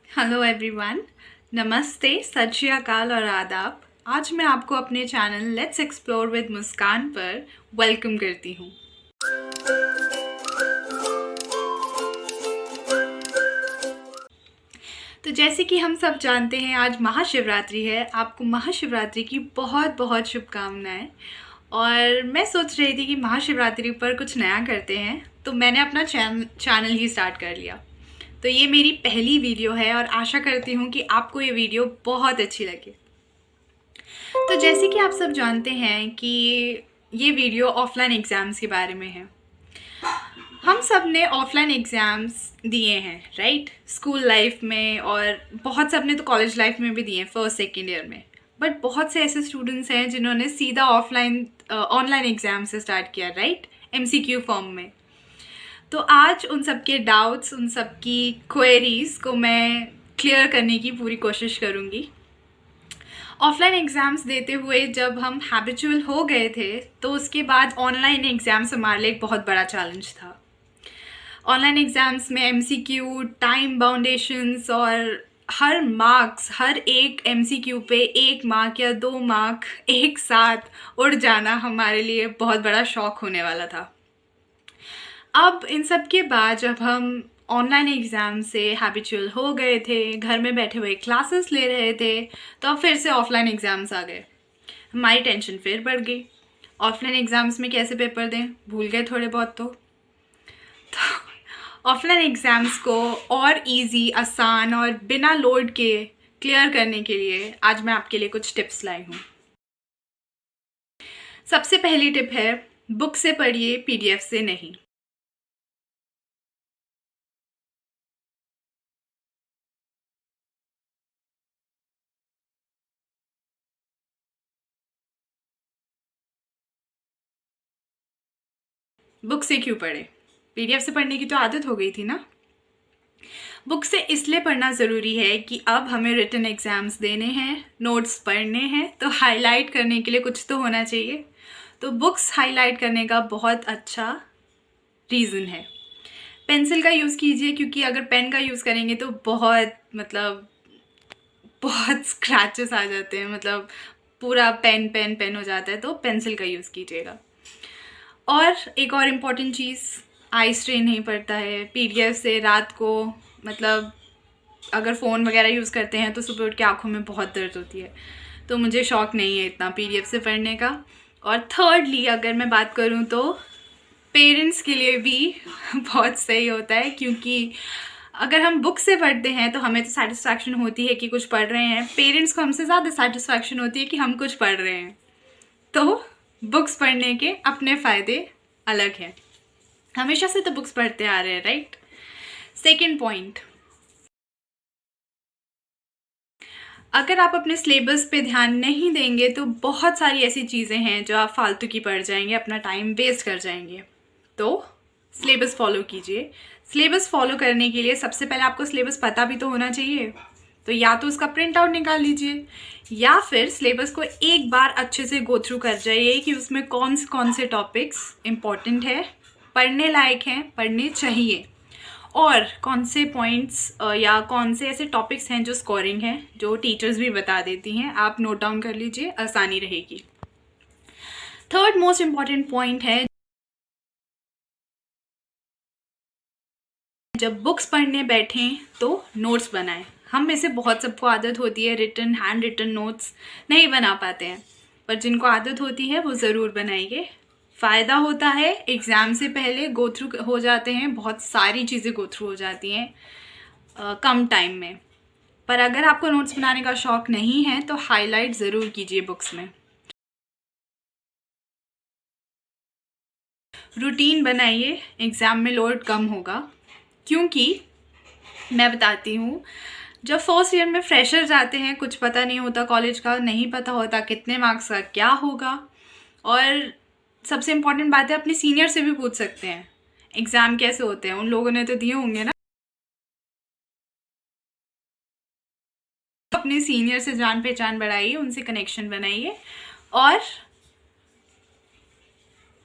Hello everyone. नमस्ते, सत श्री अकाल और आदाब। आज मैं आपको अपने चैनल लेट्स एक्सप्लोर विद मुस्कान पर वेलकम करती हूँ। तो जैसे कि हम सब जानते हैं, आज महाशिवरात्रि है। आपको महाशिवरात्रि की बहुत बहुत शुभकामनाएं। और मैं सोच रही थी कि महाशिवरात्रि पर कुछ नया करते हैं, तो मैंने अपना चैनल ही स्टार्ट कर लिया। तो ये मेरी पहली वीडियो है और आशा करती हूँ कि आपको ये वीडियो बहुत अच्छी लगे। तो जैसे कि आप सब जानते हैं कि ये वीडियो ऑफलाइन एग्ज़ाम्स के बारे में है। हम सब ने ऑफलाइन एग्ज़ाम्स दिए हैं, राइट? स्कूल लाइफ में, और बहुत सब ने तो कॉलेज लाइफ में भी दिए हैं, फर्स्ट सेकेंड ईयर में। बट बहुत से ऐसे स्टूडेंट्स हैं जिन्होंने सीधा ऑनलाइन एग्ज़ाम से स्टार्ट किया, राइट? MCQ फॉर्म में। तो आज उन सब के डाउट्स, उन सब की क्वेरीज़ को मैं क्लियर करने की पूरी कोशिश करूँगी। ऑफलाइन एग्ज़ाम्स देते हुए जब हम हैबिचुअल हो गए थे, तो उसके बाद ऑनलाइन एग्ज़ाम्स हमारे लिए एक बहुत बड़ा चैलेंज था। ऑनलाइन एग्ज़ाम्स में MCQ, टाइम बाउंडेशंस और हर एक MCQ पे 1 मार्क या 2 मार्क एक साथ उड़ जाना हमारे लिए बहुत बड़ा शॉक होने वाला था। अब इन सब के बाद जब हम ऑनलाइन एग्ज़ाम से हैबिचुअल हो गए थे, घर में बैठे हुए क्लासेस ले रहे थे, तो अब फिर से ऑफलाइन एग्ज़ाम्स आ गए। हमारी टेंशन फिर बढ़ गई। ऑफलाइन एग्ज़ाम्स में कैसे पेपर दें, भूल गए थोड़े बहुत। तो ऑफलाइन एग्ज़ाम्स को और इजी, आसान और बिना लोड के क्लियर करने के लिए आज मैं आपके लिए कुछ टिप्स लाई हूँ। सबसे पहली टिप है, बुक से पढ़िए, PDF से नहीं। बुक से क्यों पढ़े? PDF से पढ़ने की तो आदत हो गई थी ना। बुक से इसलिए पढ़ना ज़रूरी है कि अब हमें रिटन एग्ज़ाम्स देने हैं, नोट्स पढ़ने हैं, तो हाईलाइट करने के लिए कुछ तो होना चाहिए। तो बुक्स हाईलाइट करने का बहुत अच्छा रीज़न है। पेंसिल का यूज़ कीजिए, क्योंकि अगर पेन का यूज़ करेंगे तो बहुत स्क्रैचेस आ जाते हैं, पूरा पेन हो जाता है। तो पेंसिल का यूज़ कीजिएगा। और एक और इम्पॉर्टेंट चीज़, आई स्ट्रेन नहीं पड़ता है PDF से। रात को अगर फ़ोन वगैरह यूज़ करते हैं तो सुबह उठ के आँखों में बहुत दर्द होती है। तो मुझे शौक़ नहीं है इतना PDF से पढ़ने का। और थर्डली अगर मैं बात करूँ तो पेरेंट्स के लिए भी बहुत सही होता है, क्योंकि अगर हम बुक से पढ़ते हैं तो हमें तो सेटिस्फैक्शन होती है कि कुछ पढ़ रहे हैं। पेरेंट्स को हमसे ज़्यादा सेटिस्फैक्शन होती है कि हम कुछ पढ़ रहे हैं। तो बुक्स पढ़ने के अपने फ़ायदे अलग हैं। हमेशा से तो बुक्स पढ़ते आ रहे हैं, राइट? सेकेंड पॉइंट, अगर आप अपने सिलेबस पे ध्यान नहीं देंगे तो बहुत सारी ऐसी चीज़ें हैं जो आप फालतू की पढ़ जाएंगे, अपना टाइम वेस्ट कर जाएंगे। तो सिलेबस फॉलो कीजिए। सिलेबस फॉलो करने के लिए सबसे पहले आपको सिलेबस पता भी तो होना चाहिए। तो या तो उसका प्रिंट आउट निकाल लीजिए, या फिर सिलेबस को एक बार अच्छे से गो थ्रू कर जाइए कि उसमें कौन से टॉपिक्स इम्पॉर्टेंट है, पढ़ने लायक हैं, पढ़ने चाहिए, और कौन से पॉइंट्स या कौन से ऐसे टॉपिक्स हैं जो स्कोरिंग हैं, जो टीचर्स भी बता देती हैं। आप नोट डाउन कर लीजिए, आसानी रहेगी। थर्ड मोस्ट इम्पॉर्टेंट पॉइंट है, जब बुक्स पढ़ने बैठें तो नोट्स बनाएं। हम में से बहुत सबको आदत होती है हैंड रिटन नोट्स नहीं बना पाते हैं, पर जिनको आदत होती है वो ज़रूर बनाइए। फ़ायदा होता है, एग्ज़ाम से पहले गो थ्रू हो जाते हैं, बहुत सारी चीज़ें गो थ्रू हो जाती हैं कम टाइम में। पर अगर आपको नोट्स बनाने का शौक़ नहीं है तो हाईलाइट ज़रूर कीजिए बुक्स में। रूटीन बनाइए, एग्ज़ाम में लोड कम होगा। क्योंकि मैं बताती हूँ, जब फर्स्ट ईयर में फ्रेशर्स आते हैं, कुछ पता नहीं होता कॉलेज का, नहीं पता होता कितने मार्क्स का क्या होगा। और सबसे इम्पॉर्टेंट बात है, अपने सीनियर से भी पूछ सकते हैं एग्ज़ाम कैसे होते हैं, उन लोगों ने तो दिए होंगे ना। अपने सीनियर से जान पहचान बढ़ाइए, उनसे कनेक्शन बनाइए, और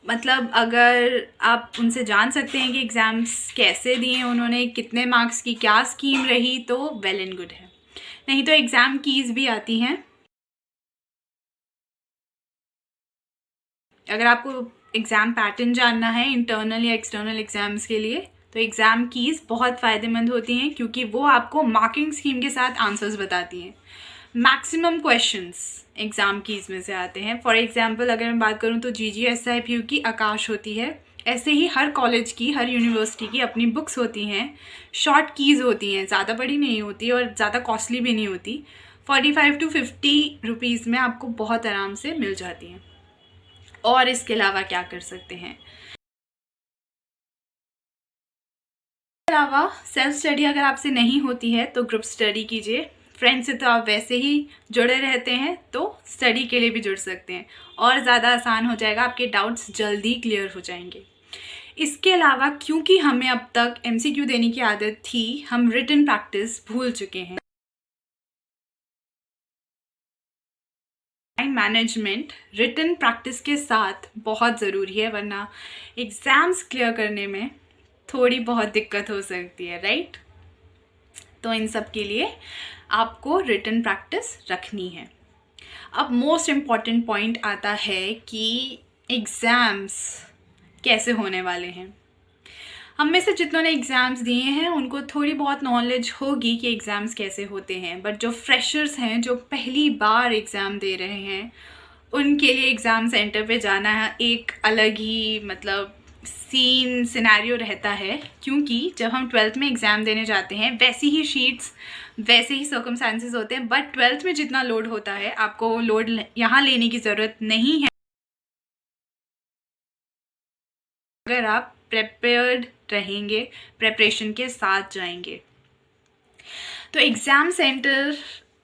मतलब अगर आप उनसे जान सकते हैं कि एग्ज़ाम्स कैसे दिए उन्होंने, कितने मार्क्स की क्या स्कीम रही, तो वेल एंड गुड है। नहीं तो एग्ज़ाम कीज़ भी आती हैं। अगर आपको एग्ज़ाम पैटर्न जानना है इंटरनल या एक्सटर्नल एग्ज़ाम्स के लिए, तो एग्ज़ाम कीज़ बहुत फ़ायदेमंद होती हैं क्योंकि वो आपको मार्किंग स्कीम के साथ आंसर्स बताती हैं। मैक्सिमम क्वेश्चंस एग्ज़ाम कीज़ में से आते हैं। फॉर एग्ज़ाम्पल अगर मैं बात करूँ तो GGSIPU की आकाश होती है। ऐसे ही हर कॉलेज की, हर यूनिवर्सिटी की अपनी बुक्स होती हैं, शॉर्ट कीज़ होती हैं, ज़्यादा बड़ी नहीं होती और ज़्यादा कॉस्टली भी नहीं होती। 45 to 50 रुपीज़ में आपको बहुत आराम से मिल जाती हैं। और इसके अलावा क्या कर सकते हैं, इसके अलावा सेल्फ स्टडी अगर आपसे नहीं होती है तो ग्रुप स्टडी कीजिए। फ्रेंड्स से तो आप वैसे ही जुड़े रहते हैं, तो स्टडी के लिए भी जुड़ सकते हैं और ज़्यादा आसान हो जाएगा, आपके डाउट्स जल्दी क्लियर हो जाएंगे। इसके अलावा क्योंकि हमें अब तक MCQ देने की आदत थी, हम रिटन प्रैक्टिस भूल चुके हैं। टाइम मैनेजमेंट रिटन प्रैक्टिस के साथ बहुत ज़रूरी है, वरना एग्ज़ाम्स क्लियर करने में थोड़ी बहुत दिक्कत हो सकती है, राइट। तो इन सब के लिए आपको रिटन प्रैक्टिस रखनी है। अब मोस्ट इम्पॉर्टेंट पॉइंट आता है कि एग्ज़ाम्स कैसे होने वाले हैं। हम में से जितनों ने एग्ज़ाम्स दिए हैं उनको थोड़ी बहुत नॉलेज होगी कि एग्ज़ाम्स कैसे होते हैं, बट जो फ्रेशर्स हैं, जो पहली बार एग्ज़ाम दे रहे हैं, उनके लिए एग्ज़ाम सेंटर पे जाना है एक अलग ही मतलब सीन सिनेरियो रहता है। क्योंकि जब हम 12th में एग्ज़ाम देने जाते हैं वैसी ही शीट्स, वैसे ही सर्कमस्टांसेस होते हैं, बट 12th में जितना लोड होता है आपको लोड यहाँ लेने की ज़रूरत नहीं है अगर आप प्रिपेयर्ड रहेंगे, प्रेपरेशन के साथ जाएंगे। तो एग्ज़ाम सेंटर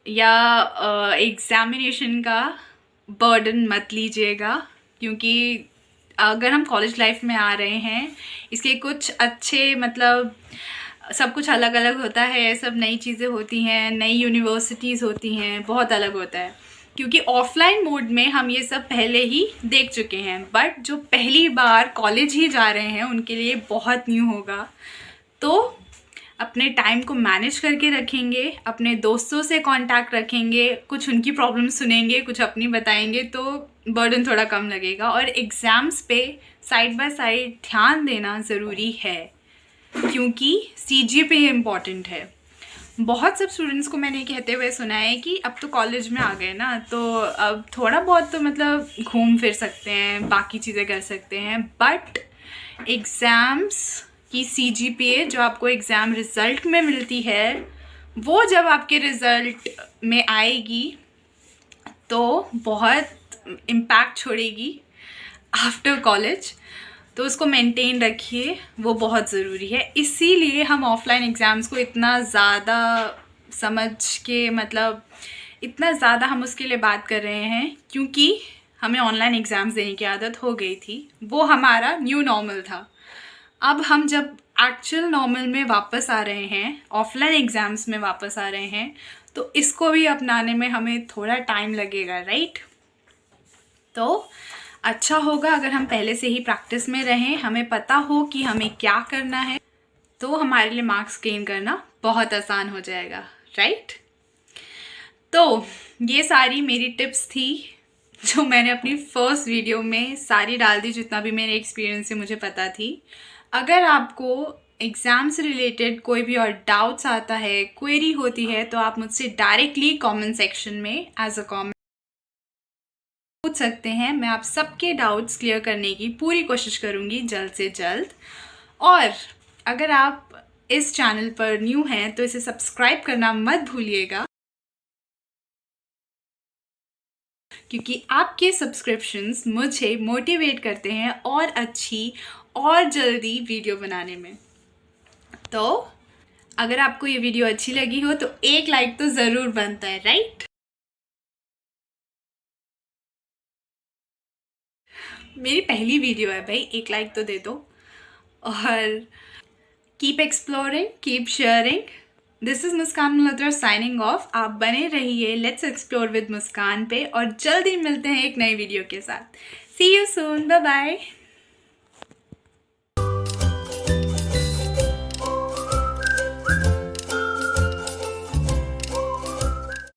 या एग्ज़ामिनेशन का बर्डन मत लीजिएगा, क्योंकि अगर हम कॉलेज लाइफ में आ रहे हैं, इसके कुछ अच्छे मतलब सब कुछ अलग अलग होता है, सब नई चीज़ें होती हैं, नई यूनिवर्सिटीज़ होती हैं, बहुत अलग होता है। क्योंकि ऑफलाइन मोड में हम ये सब पहले ही देख चुके हैं, बट जो पहली बार कॉलेज ही जा रहे हैं उनके लिए बहुत न्यू होगा। तो अपने टाइम को मैनेज करके रखेंगे, अपने दोस्तों से कांटेक्ट रखेंगे, कुछ उनकी प्रॉब्लम सुनेंगे, कुछ अपनी बताएंगे, तो बर्डन थोड़ा कम लगेगा। और एग्ज़ाम्स पे साइड बाय साइड ध्यान देना ज़रूरी है, क्योंकि CGPA इम्पॉर्टेंट है। बहुत सब स्टूडेंट्स को मैंने कहते हुए सुना है कि अब तो कॉलेज में आ गए ना, तो अब थोड़ा बहुत तो मतलब घूम फिर सकते हैं, बाकी चीज़ें कर सकते हैं, बट एग्ज़ाम्स की CGPA जो आपको एग्ज़ाम रिज़ल्ट में मिलती है, वो जब आपके रिज़ल्ट में आएगी तो बहुत इम्पैक्ट छोड़ेगी आफ्टर कॉलेज। तो उसको मेंटेन रखिए, वो बहुत ज़रूरी है। इसीलिए हम ऑफलाइन एग्ज़ाम्स को इतना ज़्यादा समझ के मतलब इतना ज़्यादा हम उसके लिए बात कर रहे हैं, क्योंकि हमें ऑनलाइन एग्ज़ाम्स देने की आदत हो गई थी, वो हमारा न्यू नॉर्मल था। अब हम जब एक्चुअल नॉर्मल में वापस आ रहे हैं, ऑफलाइन एग्ज़ाम्स में वापस आ रहे हैं, तो इसको भी अपनाने में हमें थोड़ा टाइम लगेगा, राइट। तो अच्छा होगा अगर हम पहले से ही प्रैक्टिस में रहें, हमें पता हो कि हमें क्या करना है, तो हमारे लिए मार्क्स गेन करना बहुत आसान हो जाएगा, राइट। तो ये सारी मेरी टिप्स थी जो मैंने अपनी फर्स्ट वीडियो में सारी डाल दी, जितना भी मेरे एक्सपीरियंस से मुझे पता थी। अगर आपको एग्ज़ाम से रिलेटेड कोई भी और डाउट्स आता है, क्वेरी होती है, तो आप मुझसे डायरेक्टली कमेंट सेक्शन में एज अ कमेंट पूछ सकते हैं। मैं आप सबके डाउट्स क्लियर करने की पूरी कोशिश करूँगी जल्द से जल्द। और अगर आप इस चैनल पर न्यू हैं तो इसे सब्सक्राइब करना मत भूलिएगा, क्योंकि आपके सब्सक्रिप्शंस मुझे मोटिवेट करते हैं और अच्छी और जल्दी वीडियो बनाने में। तो अगर आपको ये वीडियो अच्छी लगी हो तो एक लाइक तो ज़रूर बनता है, राइट। मेरी पहली वीडियो है भाई, एक लाइक तो दे दो। और keep exploring, keep sharing. This is Muskan Malhotra signing off. आप बने रहिए लेट्स एक्सप्लोर विद मुस्कान पे, और जल्दी मिलते हैं एक नई वीडियो के साथ। सी यू सून, बाय बाय।